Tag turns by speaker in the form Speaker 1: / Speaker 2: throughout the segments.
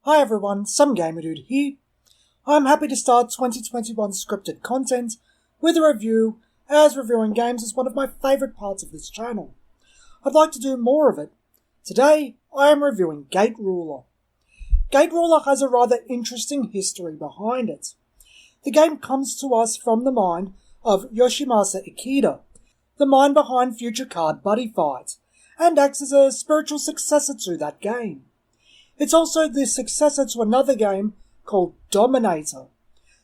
Speaker 1: Hi everyone, Some Gamer Dude here. I'm happy to start 2021 scripted content with a review, as reviewing games is one of my favourite parts of this channel. I'd like to do more of it. Today, I am reviewing Gate Ruler. Gate Ruler has a rather interesting history behind it. The game comes to us from the mind of Yoshimasa Ikeda, the mind behind future card Buddyfight, and acts as a spiritual successor to that game. It's also the successor to another game called Dominator.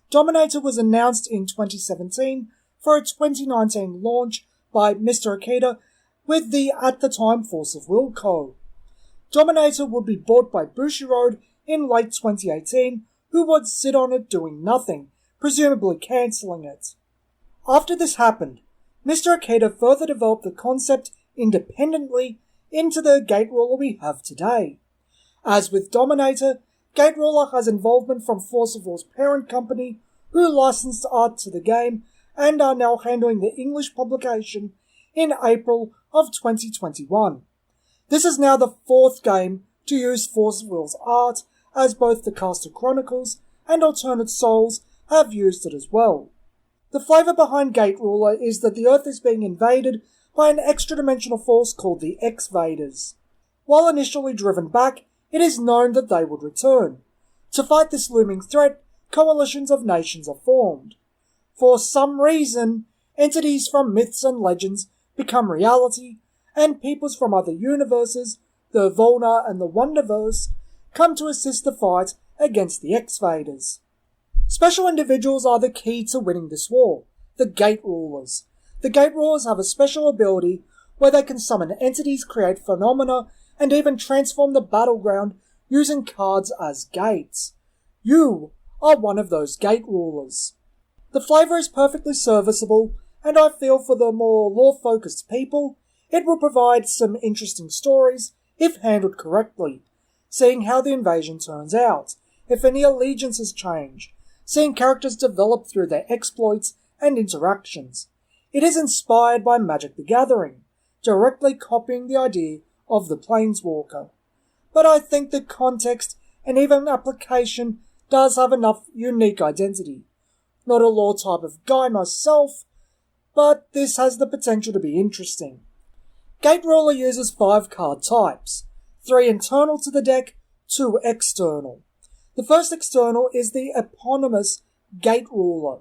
Speaker 1: Dominator was announced in 2017 for a 2019 launch by Mr. Ikeda with the at the time Force of Will Co. Dominator would be bought by Bushiroad in late 2018, who would sit on it doing nothing, presumably cancelling it. After this happened, Mr. Ikeda further developed the concept independently into the Gate Ruler we have today. As with Dominator, Gate Ruler has involvement from Force of Will's parent company, who licensed art to the game and are now handling the English publication in April of 2021. This is now the fourth game to use Force of Will's art, as both the Caster Chronicles and Alternate Souls have used it as well. The flavour behind Gate Ruler is that the Earth is being invaded by an extra-dimensional force called the X-Vaders. While initially driven back, it is known that they would return. To fight this looming threat, coalitions of nations are formed. For some reason, entities from myths and legends become reality, and peoples from other universes, the Volna and the Wonderverse, come to assist the fight against the X-Vaders. Special individuals are the key to winning this war, the Gate Rulers. The Gate Rulers have a special ability where they can summon entities, create phenomena, and even transform the battleground using cards as gates. You are one of those Gate Rulers. The flavour is perfectly serviceable, and I feel for the more lore-focused people, it will provide some interesting stories if handled correctly, seeing how the invasion turns out, if any allegiances change, seeing characters develop through their exploits and interactions. It is inspired by Magic the Gathering, directly copying the idea of the Planeswalker. But I think the context and even application does have enough unique identity. Not a lore type of guy myself, but this has the potential to be interesting. Gate Ruler uses 5 card types, 3 internal to the deck, 2 external. The first external is the eponymous Gate Ruler.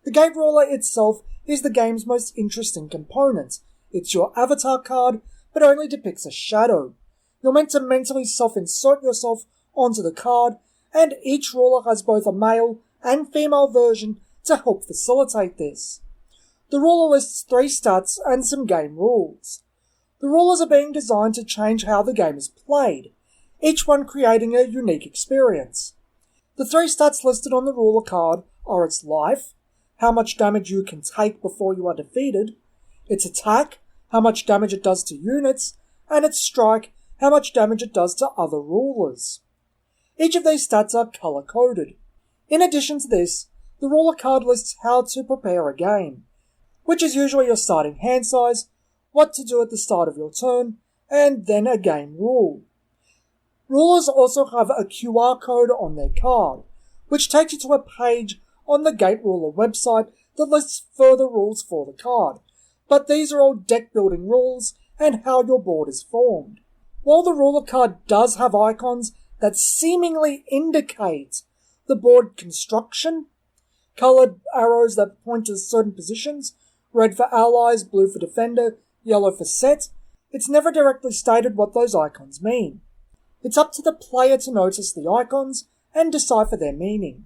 Speaker 1: The Gate Ruler itself is the game's most interesting component. It's your avatar card, but only depicts a shadow. You're meant to mentally self-insert yourself onto the card, and each ruler has both a male and female version to help facilitate this. The ruler lists 3 stats and some game rules. The rulers are being designed to change how the game is played, each one creating a unique experience. The 3 stats listed on the ruler card are its life, how much damage you can take before you are defeated, its attack, how much damage it does to units, and its strike, how much damage it does to other rulers. Each of these stats are colour-coded. In addition to this, the ruler card lists how to prepare a game, which is usually your starting hand size, what to do at the start of your turn, and then a game rule. Rulers also have a QR code on their card, which takes you to a page on the Gate Ruler website that lists further rules for the card, but these are all deck-building rules and how your board is formed. While the ruler card does have icons that seemingly indicate the board construction, coloured arrows that point to certain positions, red for allies, blue for defender, yellow for set, it's never directly stated what those icons mean. It's up to the player to notice the icons and decipher their meaning.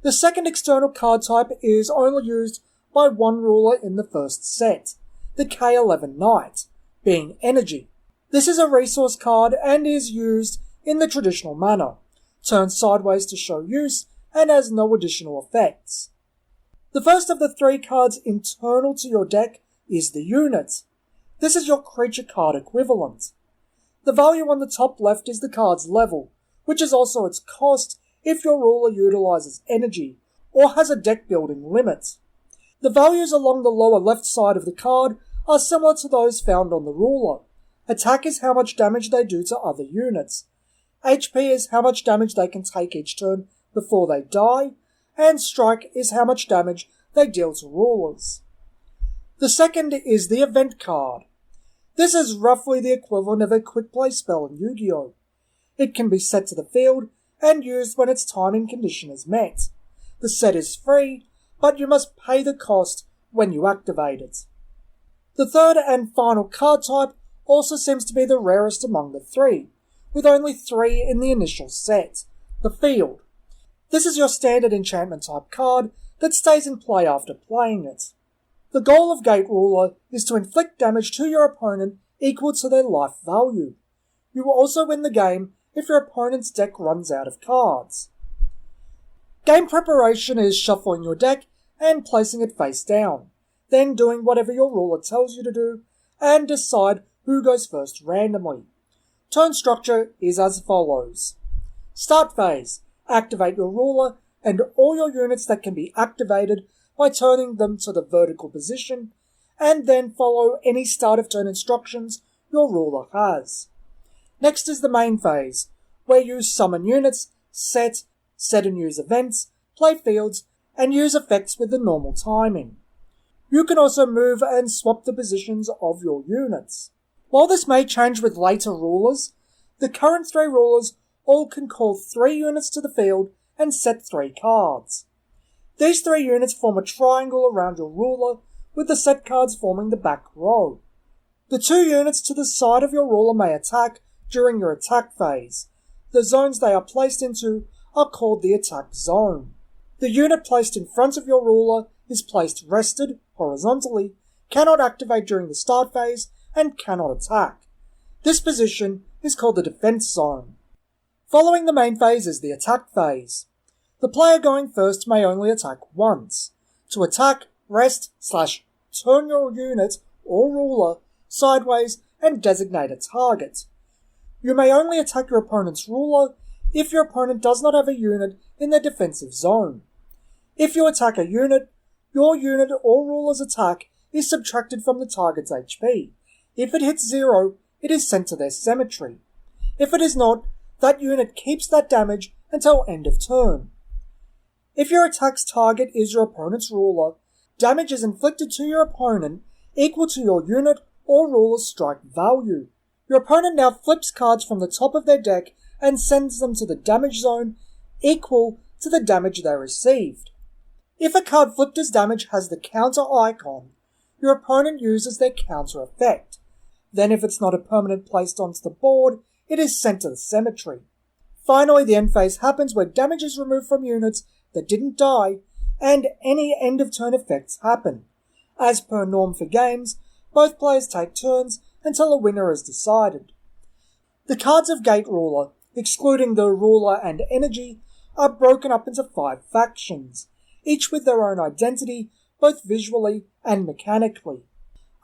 Speaker 1: The second external card type is only used by one ruler in the first set, the K11 Knight, being energy. This is a resource card and is used in the traditional manner, turns sideways to show use, and has no additional effects. The first of the 3 cards internal to your deck is the unit. This is your creature card equivalent. The value on the top left is the card's level, which is also its cost if your ruler utilizes energy, or has a deck building limit. The values along the lower left side of the card are similar to those found on the ruler. Attack is how much damage they do to other units. HP is how much damage they can take each turn before they die, and Strike is how much damage they deal to rulers. The second is the Event card. This is roughly the equivalent of a quick play spell in Yu-Gi-Oh! It can be set to the field and used when its timing condition is met. The set is free, but you must pay the cost when you activate it. The third and final card type also seems to be the rarest among the three, with only 3 in the initial set, the Field. This is your standard enchantment type card that stays in play after playing it. The goal of Gate Ruler is to inflict damage to your opponent equal to their life value. You will also win the game if your opponent's deck runs out of cards. Game preparation is shuffling your deck and placing it face down, then doing whatever your ruler tells you to do, and decide who goes first randomly. Turn structure is as follows. Start phase. Activate your ruler and all your units that can be activated by turning them to the vertical position, and then follow any start of turn instructions your ruler has. Next is the main phase, where you summon units, set and use events, play fields, and use effects with the normal timing. You can also move and swap the positions of your units. While this may change with later rulers, the current 3 rulers all can call 3 units to the field and set 3 cards. These 3 units form a triangle around your ruler, with the set cards forming the back row. The 2 units to the side of your ruler may attack during your attack phase. The zones they are placed into are called the attack zone. The unit placed in front of your ruler is placed rested, horizontally, cannot activate during the start phase, and cannot attack. This position is called the defense zone. Following the main phase is the attack phase. The player going first may only attack once. To attack, rest/turn your unit or ruler sideways and designate a target. You may only attack your opponent's ruler if your opponent does not have a unit in their defensive zone. If you attack a unit, your unit or ruler's attack is subtracted from the target's HP. If it hits 0, it is sent to their cemetery. If it is not, that unit keeps that damage until end of turn. If your attack's target is your opponent's ruler, damage is inflicted to your opponent equal to your unit or ruler's strike value. Your opponent now flips cards from the top of their deck and sends them to the damage zone equal to the damage they received. If a card flipped as damage has the counter icon, your opponent uses their counter effect. Then if it's not a permanent placed onto the board, it is sent to the cemetery. Finally, the end phase happens where damage is removed from units that didn't die, and any end of turn effects happen. As per norm for games, both players take turns until a winner is decided. The cards of Gate Ruler, excluding the ruler and energy, are broken up into 5 factions, each with their own identity, both visually and mechanically.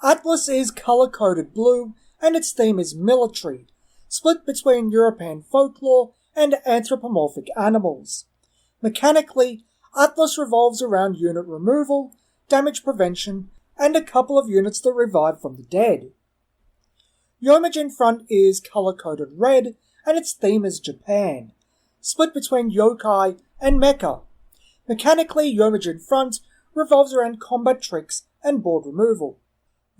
Speaker 1: Atlas is colour-coded blue, and its theme is military, split between European folklore and anthropomorphic animals. Mechanically, Atlas revolves around unit removal, damage prevention, and a couple of units that revive from the dead. Yomage in front is colour-coded red, and its theme is Japan, split between yokai and mecha. Mechanically, Yomage in front revolves around combat tricks and board removal.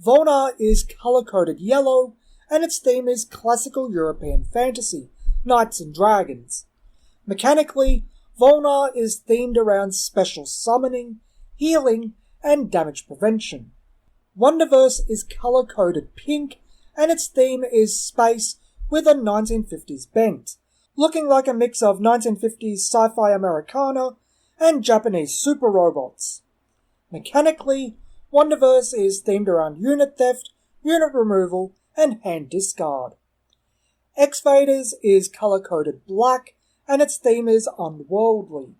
Speaker 1: Volnar is colour-coded yellow, and its theme is classical European fantasy, knights and dragons. Mechanically, Volnar is themed around special summoning, healing, and damage prevention. Wonderverse is colour-coded pink, and its theme is space with a 1950s bent, looking like a mix of 1950s sci-fi Americana and Japanese super robots. Mechanically, Wonderverse is themed around unit theft, unit removal, and hand discard. X-Vaders is colour-coded black, and its theme is unworldly.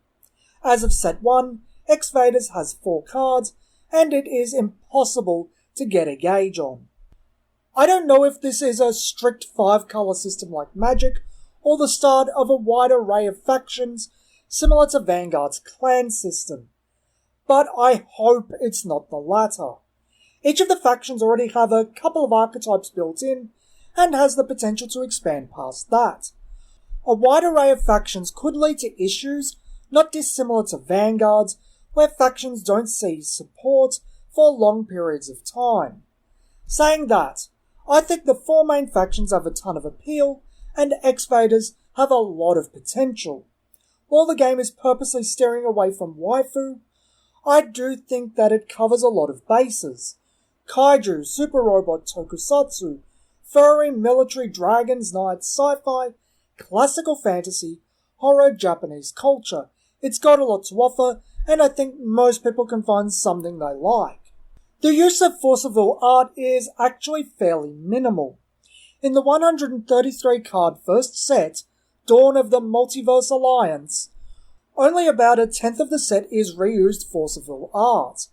Speaker 1: As of set 1, X-Vaders has 4 cards, and it is impossible to get a gauge on. I don't know if this is a strict 5-colour system like Magic, or the start of a wide array of factions similar to Vanguard's clan system. But I hope it's not the latter. Each of the factions already have a couple of archetypes built in, and has the potential to expand past that. A wide array of factions could lead to issues not dissimilar to vanguards, where factions don't see support for long periods of time. Saying that, I think the 4 main factions have a ton of appeal, and X-Vaders have a lot of potential. While the game is purposely steering away from waifu, I do think that it covers a lot of bases. Kaiju, super robot, tokusatsu, furry, military, dragons, knights, sci-fi, classical fantasy, horror, Japanese culture. It's got a lot to offer, and I think most people can find something they like. The use of Forceville art is actually fairly minimal. In the 133 card first set, Dawn of the Multiverse Alliance, only about a tenth of the set is reused Forceville art.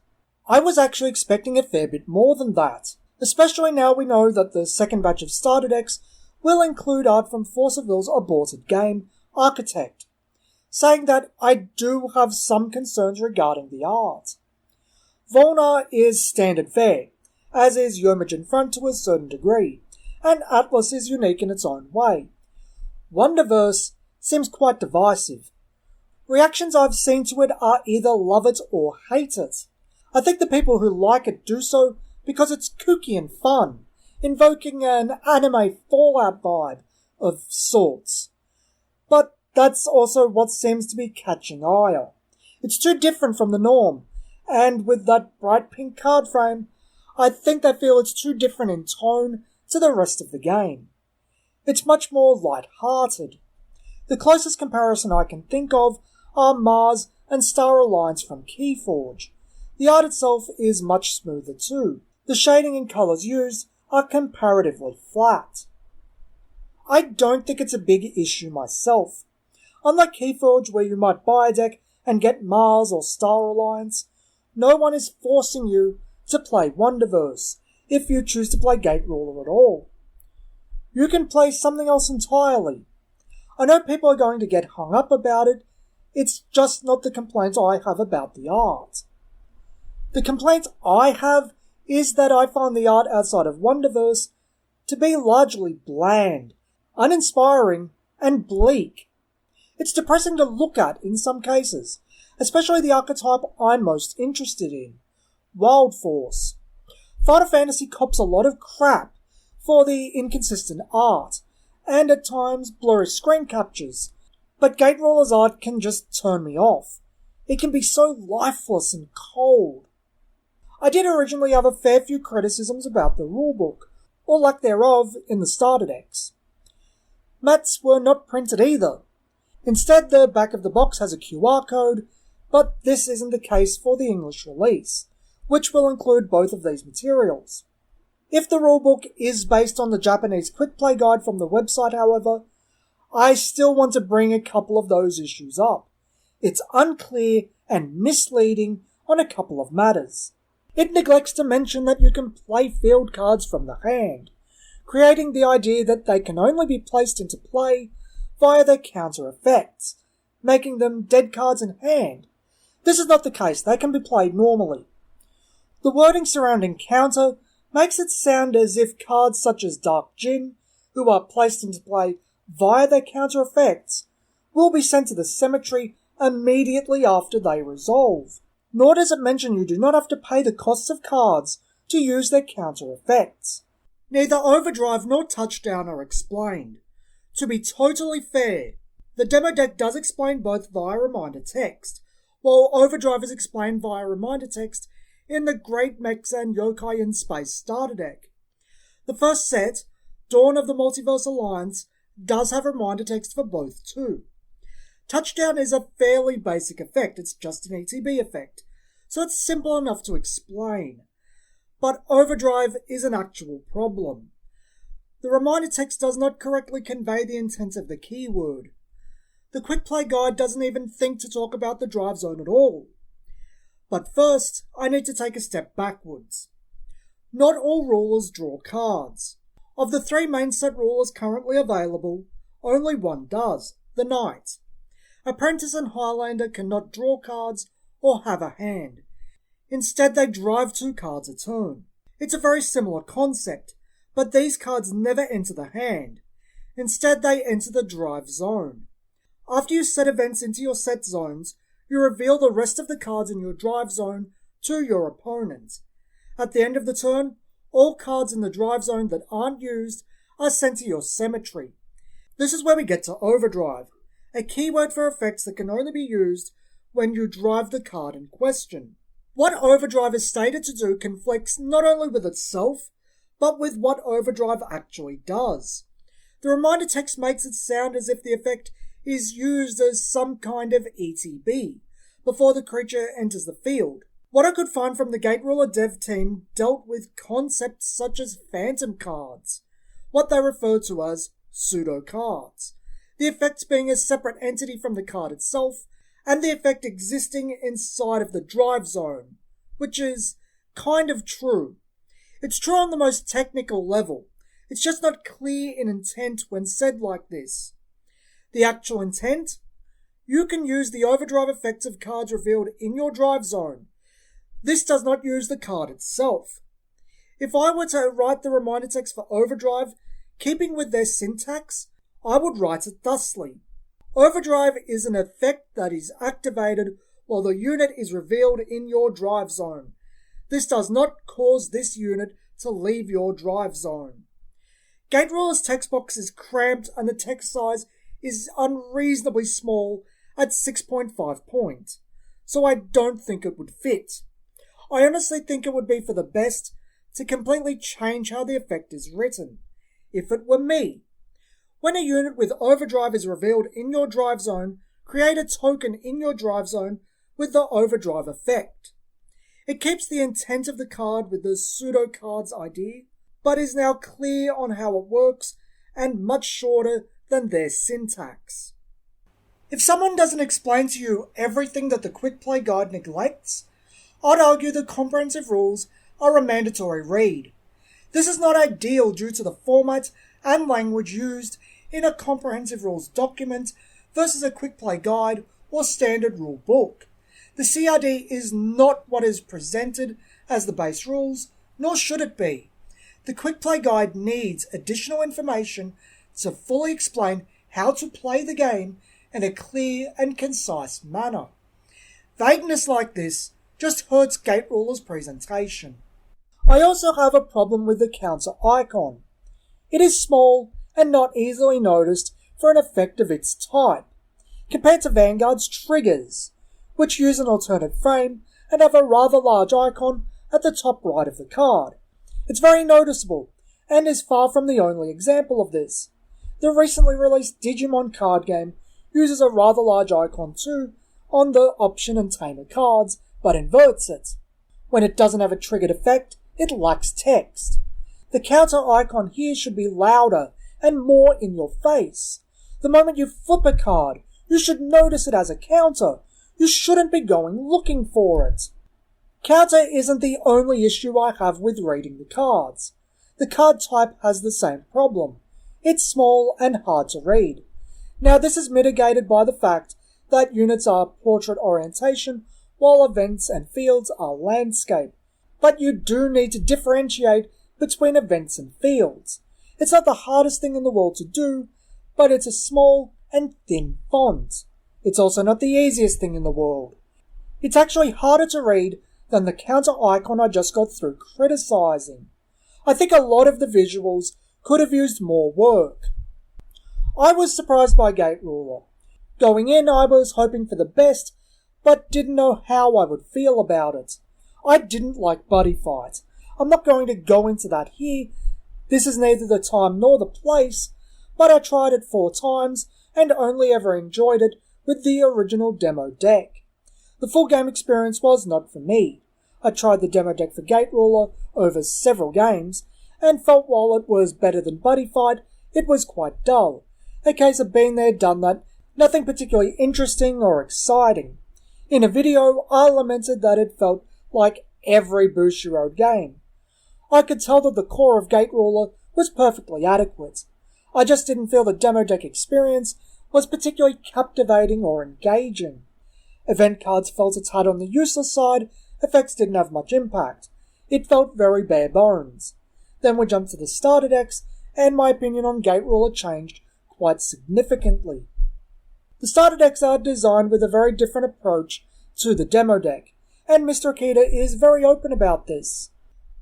Speaker 1: I was actually expecting a fair bit more than that, especially now we know that the second batch of starter decks will include art from Forceville's aborted game, Architect. Saying that, I do have some concerns regarding the art. Volnar is standard fare, as is Yomigen Front to a certain degree, and Atlas is unique in its own way. Wonderverse seems quite divisive. Reactions I've seen to it are either love it or hate it. I think the people who like it do so because it's kooky and fun, invoking an anime Fallout vibe of sorts. But that's also what seems to be catching ire. It's too different from the norm, and with that bright pink card frame, I think they feel it's too different in tone to the rest of the game. It's much more light-hearted. The closest comparison I can think of are Mars and Star Alliance from Keyforge. The art itself is much smoother too. The shading and colours used are comparatively flat. I don't think it's a big issue myself. Unlike Keyforge, where you might buy a deck and get Mars or Star Alliance, no one is forcing you to play Wonderverse if you choose to play Gate Ruler at all. You can play something else entirely. I know people are going to get hung up about it, it's just not the complaint I have about the art. The complaint I have is that I find the art outside of Wonderverse to be largely bland, uninspiring, and bleak. It's depressing to look at in some cases, especially the archetype I'm most interested in, Wild Force. Final Fantasy cops a lot of crap for the inconsistent art, and at times blurry screen captures, but Gate Roller's art can just turn me off. It can be so lifeless and cold. I did originally have a fair few criticisms about the rulebook, or lack thereof, in the starter decks. Mats were not printed either. Instead, the back of the box has a QR code, but this isn't the case for the English release, which will include both of these materials. If the rulebook is based on the Japanese quick play guide from the website, however, I still want to bring a couple of those issues up. It's unclear and misleading on a couple of matters. It neglects to mention that you can play field cards from the hand, creating the idea that they can only be placed into play via their counter effects, making them dead cards in hand. This is not the case, they can be played normally. The wording surrounding counter makes it sound as if cards such as Dark Djinn, who are placed into play via their counter effects, will be sent to the cemetery immediately after they resolve. Nor does it mention you do not have to pay the costs of cards to use their counter effects. Neither Overdrive nor Touchdown are explained. To be totally fair, the demo deck does explain both via reminder text, while Overdrive is explained via reminder text in the Great Mechs and Yokai in Space starter deck. The first set, Dawn of the Multiverse Alliance, does have reminder text for both too. Touchdown is a fairly basic effect, it's just an ETB effect, so it's simple enough to explain. But Overdrive is an actual problem. The reminder text does not correctly convey the intent of the keyword. The quick play guide doesn't even think to talk about the drive zone at all. But first, I need to take a step backwards. Not all rulers draw cards. Of the 3 main set rulers currently available, only one does, the Knight. Apprentice and Highlander cannot draw cards or have a hand. Instead, they drive 2 cards a turn. It's a very similar concept, but these cards never enter the hand, Instead, they enter the drive zone. After you set events into your set zones, you reveal the rest of the cards in your drive zone to your opponent. At the end of the turn, all cards in the drive zone that aren't used are sent to your cemetery. This is where we get to Overdrive, a keyword for effects that can only be used when you drive the card in question. What Overdrive is stated to do conflicts not only with itself, but with what Overdrive actually does. The reminder text makes it sound as if the effect is used as some kind of ETB before the creature enters the field. What I could find from the Gate Ruler dev team dealt with concepts such as phantom cards, what they refer to as Pseudo Cards, the effect being a separate entity from the card itself, and the effect existing inside of the drive zone, which is kind of true. It's true on the most technical level. It's just not clear in intent when said like this. The actual intent? You can use the Overdrive effects of cards revealed in your drive zone. This does not use the card itself. If I were to write the reminder text for Overdrive, keeping with their syntax, I would write it thusly. Overdrive is an effect that is activated while the unit is revealed in your drive zone. This does not cause this unit to leave your drive zone. Gate Ruler's text box is cramped and the text size is unreasonably small at 6.5 points, so I don't think it would fit. I honestly think it would be for the best to completely change how the effect is written, if it were me. When a unit with Overdrive is revealed in your drive zone, create a token in your drive zone with the Overdrive effect. It keeps the intent of the card with the Pseudo Cards idea, but is now clear on how it works and much shorter than their syntax. If someone doesn't explain to you everything that the Quick Play Guide neglects, I'd argue the comprehensive rules are a mandatory read. This is not ideal due to the format and language used in a comprehensive rules document versus a quick play guide or standard rule book. The CRD is not what is presented as the base rules, nor should it be. The quick play guide needs additional information to fully explain how to play the game in a clear and concise manner. Vagueness like this just hurts Gate Ruler's presentation. I also have a problem with the counter icon. It is small and not easily noticed for an effect of its type, compared to Vanguard's triggers, which use an alternate frame and have a rather large icon at the top right of the card. It's very noticeable, and is far from the only example of this. The recently released Digimon card game uses a rather large icon too on the option and tamer cards, but inverts it. When it doesn't have a triggered effect, it lacks text. The counter icon here should be louder and more in your face. The moment you flip a card, you should notice it as a counter. You shouldn't be going looking for it. Counter isn't the only issue I have with reading the cards. The card type has the same problem. It's small and hard to read. Now this is mitigated by the fact that units are portrait orientation while events and fields are landscape. But you do need to differentiate between events and fields. It's not the hardest thing in the world to do, but it's a small and thin font. It's also not the easiest thing in the world. It's actually harder to read than the counter icon I just got through criticizing. I think a lot of the visuals could have used more work. I was surprised by Gate Ruler. Going in, I was hoping for the best, but didn't know how I would feel about it. I didn't like Buddyfight. I'm not going to go into that here. This is neither the time nor the place, but I tried it 4 times and only ever enjoyed it with the original demo deck. The full game experience was not for me. I tried the demo deck for Gate Ruler over several games, and felt while it was better than Buddyfight, it was quite dull. A case of been there, done that, nothing particularly interesting or exciting. In a video, I lamented that it felt like every Bushiroad game. I could tell that the core of Gate Ruler was perfectly adequate. I just didn't feel the demo deck experience was particularly captivating or engaging. Event cards felt a tad on the useless side, effects didn't have much impact. It felt very bare bones. Then we jumped to the starter decks, and my opinion on Gate Ruler changed quite significantly. The starter decks are designed with a very different approach to the demo deck, and Mr. Ikeda is very open about this.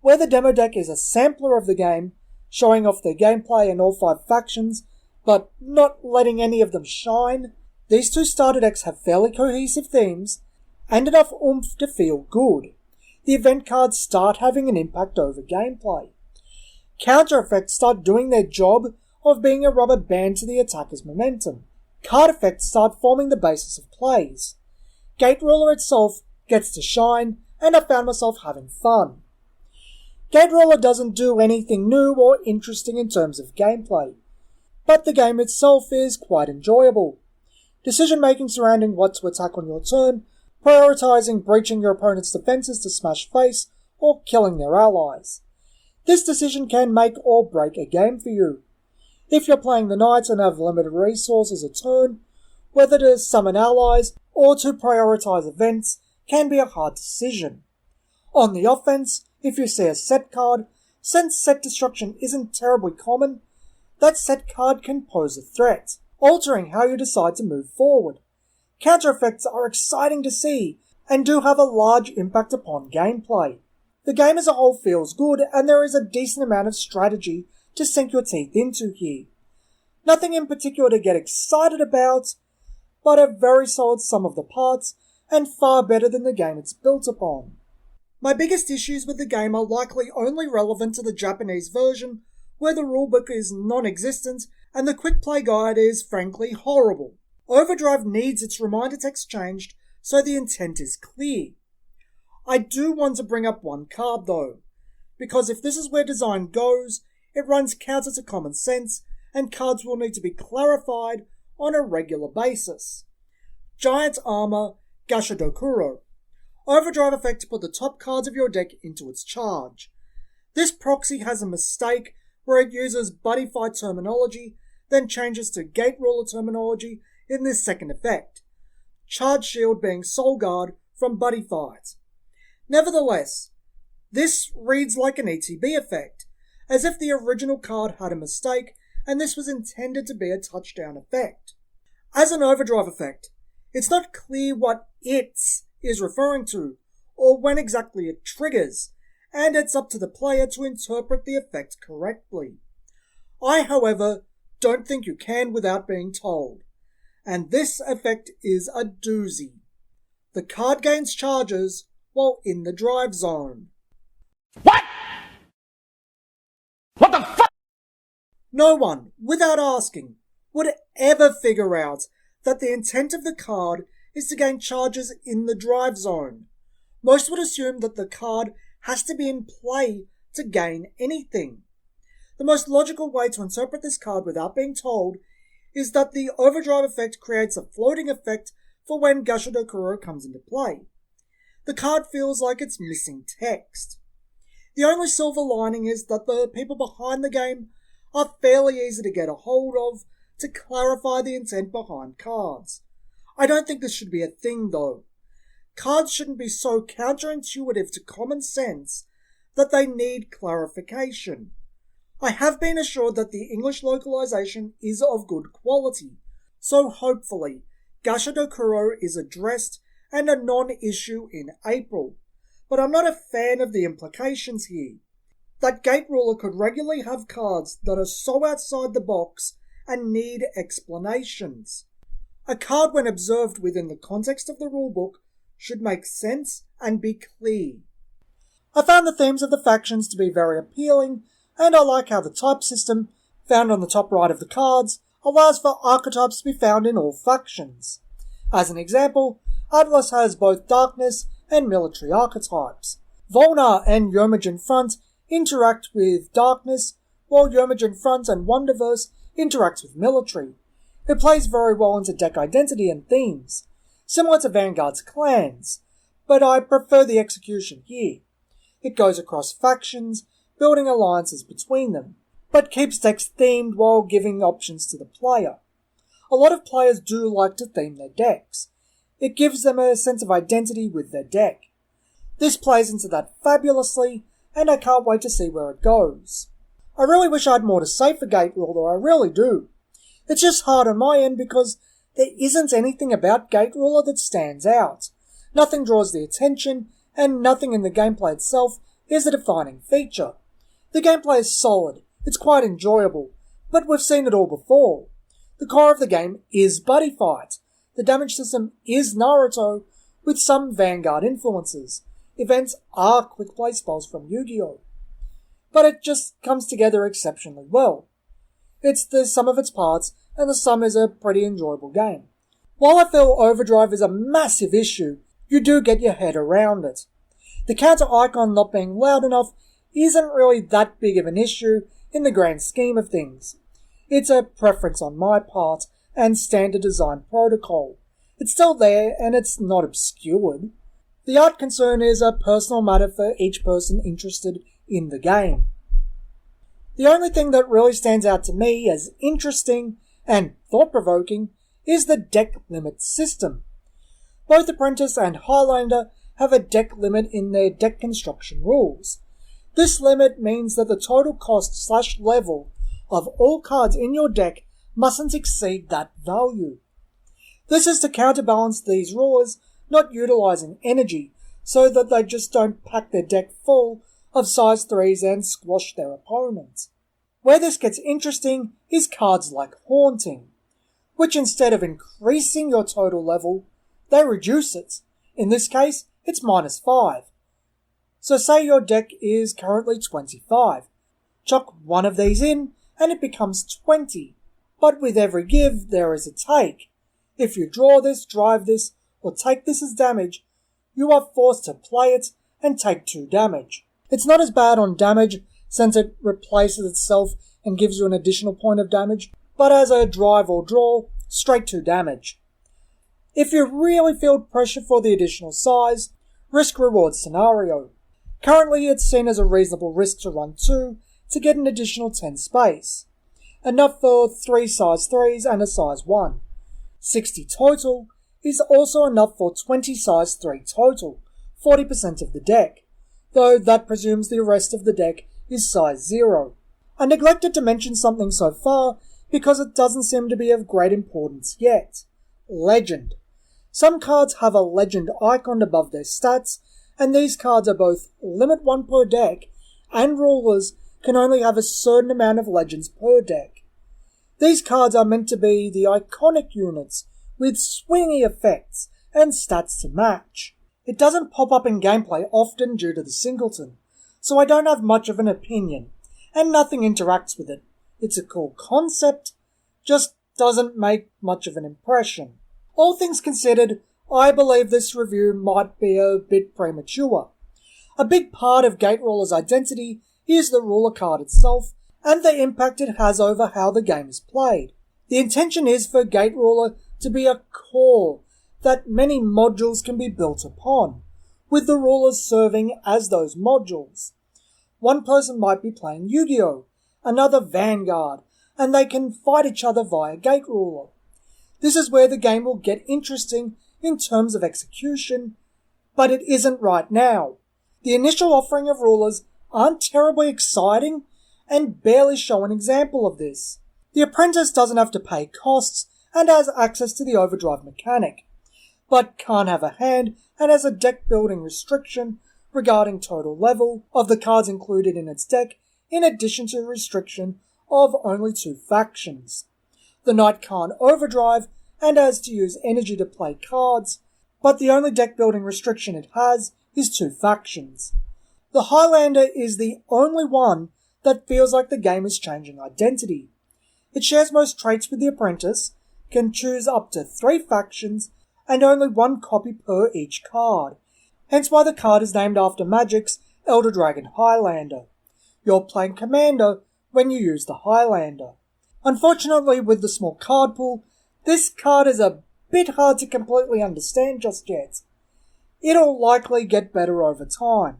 Speaker 1: Where the demo deck is a sampler of the game, showing off their gameplay and all 5 factions, but not letting any of them shine, these 2 starter decks have fairly cohesive themes and enough oomph to feel good. The event cards start having an impact over gameplay. Counter effects start doing their job of being a rubber band to the attacker's momentum. Card effects start forming the basis of plays. Gate Ruler itself gets to shine, and I found myself having fun. Gate Ruler doesn't do anything new or interesting in terms of gameplay, but the game itself is quite enjoyable. Decision making surrounding what to attack on your turn, prioritizing breaching your opponent's defenses to smash face, or killing their allies. This decision can make or break a game for you. If you're playing the Knights and have limited resources a turn, whether to summon allies or to prioritize events can be a hard decision. On the offense, if you see a set card, since set destruction isn't terribly common, that set card can pose a threat, altering how you decide to move forward. Counter effects are exciting to see and do have a large impact upon gameplay. The game as a whole feels good, and there is a decent amount of strategy to sink your teeth into here. Nothing in particular to get excited about, but a very solid sum of the parts, and far better than the game it's built upon. My biggest issues with the game are likely only relevant to the Japanese version, where the rulebook is non-existent and the quick play guide is frankly horrible. Overdrive needs its reminder text changed so the intent is clear. I do want to bring up one card though, because if this is where design goes, it runs counter to common sense, and cards will need to be clarified on a regular basis. Giant Armor Gashadokuro. Overdrive effect to put the top cards of your deck into its charge. This proxy has a mistake where it uses Buddyfight terminology, then changes to Gate Ruler terminology in this second effect. Charge Shield being Soul Guard from Buddyfight. Nevertheless, this reads like an ETB effect, as if the original card had a mistake and this was intended to be a touchdown effect. As an Overdrive effect, it's not clear what "its" is referring to, or when exactly it triggers, and it's up to the player to interpret the effect correctly. I, however, don't think you can without being told, and this effect is a doozy. The card gains charges while in the drive zone.
Speaker 2: What? What the fuck?
Speaker 1: No one, without asking, would ever figure out that the intent of the card is to gain charges in the drive zone. Most would assume that the card has to be in play to gain anything. The most logical way to interpret this card without being told is that the Overdrive effect creates a floating effect for when Gashadokuro comes into play. The card feels like it's missing text. The only silver lining is that the people behind the game are fairly easy to get a hold of to clarify the intent behind cards. I don't think this should be a thing though. Cards shouldn't be so counterintuitive to common sense that they need clarification. I have been assured that the English localization is of good quality, so hopefully Gashadokuro is addressed and a non-issue in April. But I'm not a fan of the implications here. That Gate Ruler could regularly have cards that are so outside the box and need explanations. A card, when observed within the context of the rulebook, should make sense and be clear. I found the themes of the factions to be very appealing, and I like how the type system, found on the top right of the cards, allows for archetypes to be found in all factions. As an example, Atlas has both darkness and military archetypes. Volnar and Yomigen Front interact with darkness, while Yomigen Front and Wonderverse interact with military. It plays very well into deck identity and themes, similar to Vanguard's clans, but I prefer the execution here. It goes across factions, building alliances between them, but keeps decks themed while giving options to the player. A lot of players do like to theme their decks. It gives them a sense of identity with their deck. This plays into that fabulously, and I can't wait to see where it goes. I really wish I had more to say for Gate Ruler, I really do. It's just hard on my end because there isn't anything about Gate Ruler that stands out. Nothing draws the attention, and nothing in the gameplay itself is a defining feature. The gameplay is solid, it's quite enjoyable, but we've seen it all before. The core of the game is Buddyfight. The damage system is Naruto, with some Vanguard influences. Events are quick play spells from Yu-Gi-Oh! But it just comes together exceptionally well. It's the sum of its parts, and the sum is a pretty enjoyable game. While I feel Overdrive is a massive issue, you do get your head around it. The counter icon not being loud enough isn't really that big of an issue in the grand scheme of things. It's a preference on my part and standard design protocol. It's still there and it's not obscured. The art concern is a personal matter for each person interested in the game. The only thing that really stands out to me as interesting and thought-provoking is the deck limit system. Both Apprentice and Highlander have a deck limit in their deck construction rules. This limit means that the total cost/level of all cards in your deck mustn't exceed that value. This is to counterbalance these rulers not utilizing energy so that they just don't pack their deck full of size 3s and squash their opponents. Where this gets interesting is cards like Haunting, which instead of increasing your total level, they reduce it. In this case, it's -5. So say your deck is currently 25. Chuck one of these in and it becomes 20. But with every give, there is a take. If you draw this, drive this, or take this as damage, you are forced to play it and take 2 damage. It's not as bad on damage since it replaces itself and gives you an additional point of damage, but as a drive or draw, straight 2 damage. If you really feel pressure for the additional size, risk-reward scenario. Currently it's seen as a reasonable risk to run 2 to get an additional 10 space. Enough for 3 size 3s and a size 1. 60 total is also enough for 20 size 3 total, 40% of the deck, though that presumes the rest of the deck is size 0. I neglected to mention something so far because it doesn't seem to be of great importance yet. Legend. Some cards have a legend icon above their stats, and these cards are both limit 1 per deck, and rulers can only have a certain amount of legends per deck. These cards are meant to be the iconic units, with swingy effects and stats to match. It doesn't pop up in gameplay often due to the singleton, so I don't have much of an opinion, and nothing interacts with it. It's a cool concept, just doesn't make much of an impression. All things considered, I believe this review might be a bit premature. A big part of Gate Ruler's identity is the ruler card itself, and the impact it has over how the game is played. The intention is for Gate Ruler to be a core that many modules can be built upon, with the rulers serving as those modules. One person might be playing Yu-Gi-Oh!, another Vanguard, and they can fight each other via Gate Ruler. This is where the game will get interesting in terms of execution, but it isn't right now. The initial offering of rulers aren't terribly exciting and barely show an example of this. The Apprentice doesn't have to pay costs and has access to the overdrive mechanic, but can't have a hand and has a deck building restriction regarding total level of the cards included in its deck, in addition to the restriction of only 2 factions. The Knight can't overdrive and has to use energy to play cards, but the only deck building restriction it has is 2 factions. The Highlander is the only one that feels like the game is changing identity. It shares most traits with the Apprentice, can choose up to 3 factions, and only 1 copy per each card, hence why the card is named after Magic's Elder Dragon Highlander. You're playing Commander when you use the Highlander. Unfortunately, with the small card pool, this card is a bit hard to completely understand just yet. It'll likely get better over time.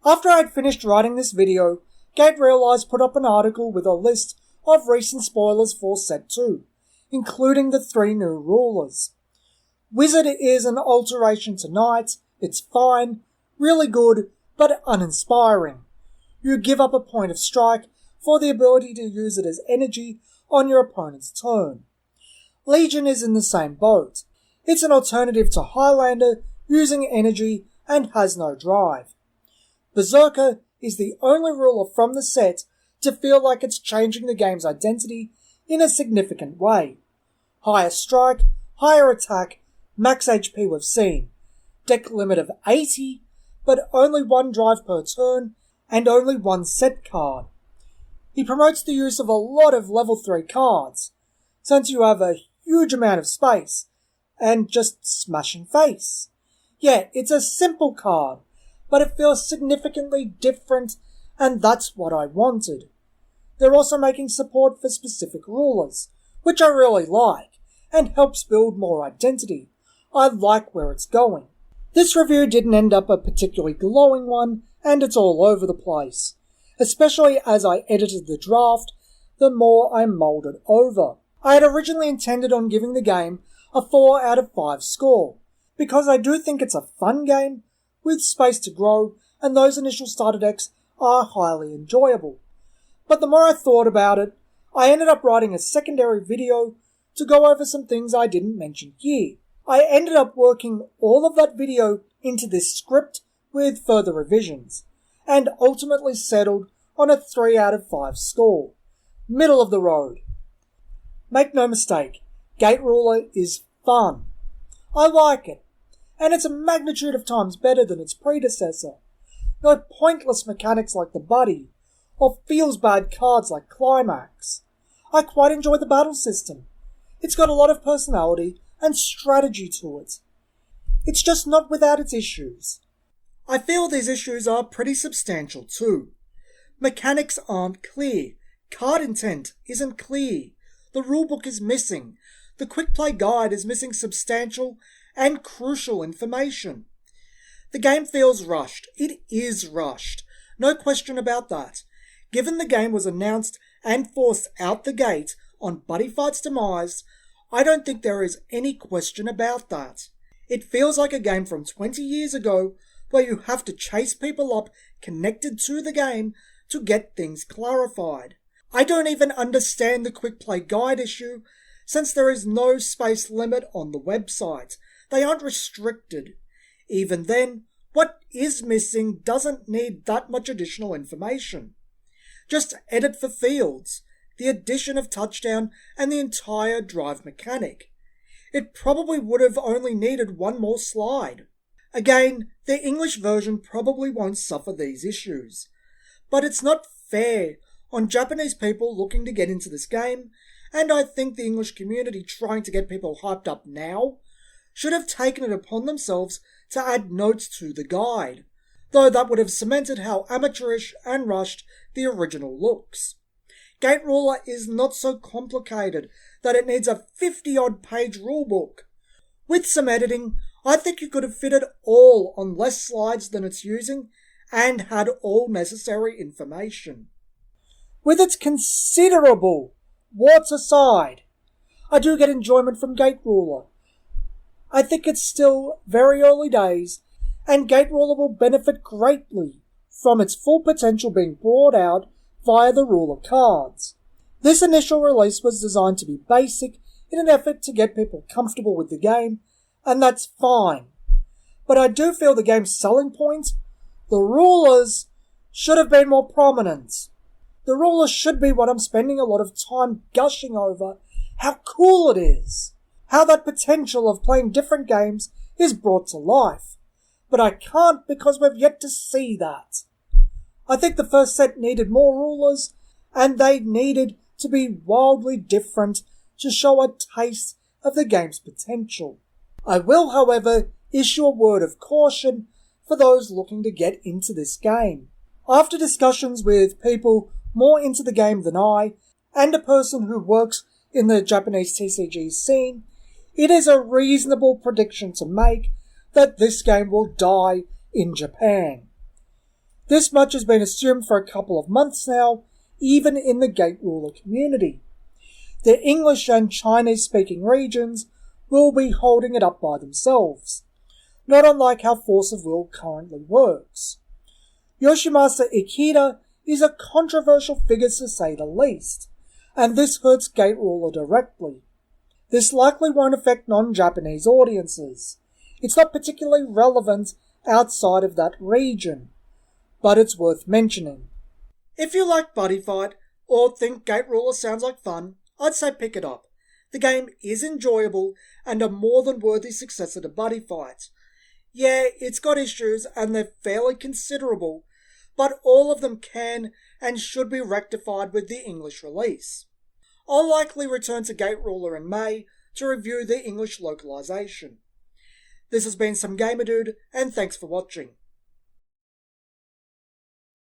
Speaker 1: After I had finished writing this video, Gate Realize put up an article with a list of recent spoilers for Set 2, including the 3 new rulers. Wizard is an alteration to Knight. It's fine, really good, but uninspiring. You give up a point of strike for the ability to use it as energy on your opponent's turn. Legion is in the same boat. It's an alternative to Highlander using energy and has no drive. Berserker is the only ruler from the set to feel like it's changing the game's identity in a significant way. Higher strike, higher attack, max HP we've seen, deck limit of 80, but only one drive per turn and only one set card. He promotes the use of a lot of level 3 cards, since you have a huge amount of space and just smashing face. Yeah, it's a simple card, but it feels significantly different, and that's what I wanted. They're also making support for specific rulers, which I really like, and helps build more identity. I like where it's going. This review didn't end up a particularly glowing one, and it's all over the place. Especially as I edited the draft, the more I mulled it over. I had originally intended on giving the game a 4 out of 5 score, because I do think it's a fun game, with space to grow, and those initial starter decks are highly enjoyable. But the more I thought about it, I ended up writing a secondary video to go over some things I didn't mention here. I ended up working all of that video into this script with further revisions, and ultimately settled on a 3 out of 5 score. Middle of the road. Make no mistake, Gate Ruler is fun. I like it, and it's a magnitude of times better than its predecessor. No pointless mechanics like the Buddy, or feels bad cards like Climax. I quite enjoy the battle system. It's got a lot of personality and strategy to it. It's just not without its issues. I feel these issues are pretty substantial too. Mechanics aren't clear. Card intent isn't clear. The rulebook is missing. The quick play guide is missing substantial and crucial information. The game feels rushed. It is rushed. No question about that. Given the game was announced and forced out the gate on Buddyfight's demise, I don't think there is any question about that. It feels like a game from 20 years ago where you have to chase people up connected to the game to get things clarified. I don't even understand the quick play guide issue, since there is no space limit on the website. They aren't restricted. Even then, what is missing doesn't need that much additional information. Just edit for fields, the addition of touchdown, and the entire drive mechanic. It probably would have only needed one more slide. Again, the English version probably won't suffer these issues. But it's not fair on Japanese people looking to get into this game, and I think the English community trying to get people hyped up now should have taken it upon themselves to add notes to the guide, though that would have cemented how amateurish and rushed the original looks. Gate Ruler is not so complicated that it needs a 50-odd page rulebook. With some editing, I think you could have fitted all on less slides than it's using and had all necessary information. With its considerable warts aside, I do get enjoyment from Gate Ruler. I think it's still very early days, and Gate Ruler will benefit greatly from its full potential being brought out via the ruler cards. This initial release was designed to be basic in an effort to get people comfortable with the game, and that's fine. But I do feel the game's selling point, the rulers, should have been more prominent. The ruler should be what I'm spending a lot of time gushing over, how cool it is, how that potential of playing different games is brought to life. But I can't because we've yet to see that. I think the first set needed more rulers, and they needed to be wildly different to show a taste of the game's potential. I will, however, issue a word of caution for those looking to get into this game. After discussions with people more into the game than I, and a person who works in the Japanese TCG scene, it is a reasonable prediction to make that this game will die in Japan. This much has been assumed for a couple of months now, even in the Gate Ruler community. The English and Chinese-speaking regions will be holding it up by themselves, not unlike how Force of Will currently works. Yoshimasa Ikeda is a controversial figure to say the least, and this hurts Gate Ruler directly. This likely won't affect non-Japanese audiences. It's not particularly relevant outside of that region, but it's worth mentioning. If you like Buddyfight, or think Gate Ruler sounds like fun, I'd say pick it up. The game is enjoyable and a more than worthy successor to Buddyfight. Yeah, it's got issues and they're fairly considerable, but all of them can and should be rectified with the English release. I'll likely return to Gate Ruler in May to review the English localization. This has been Some Gamer Dude, and thanks for watching.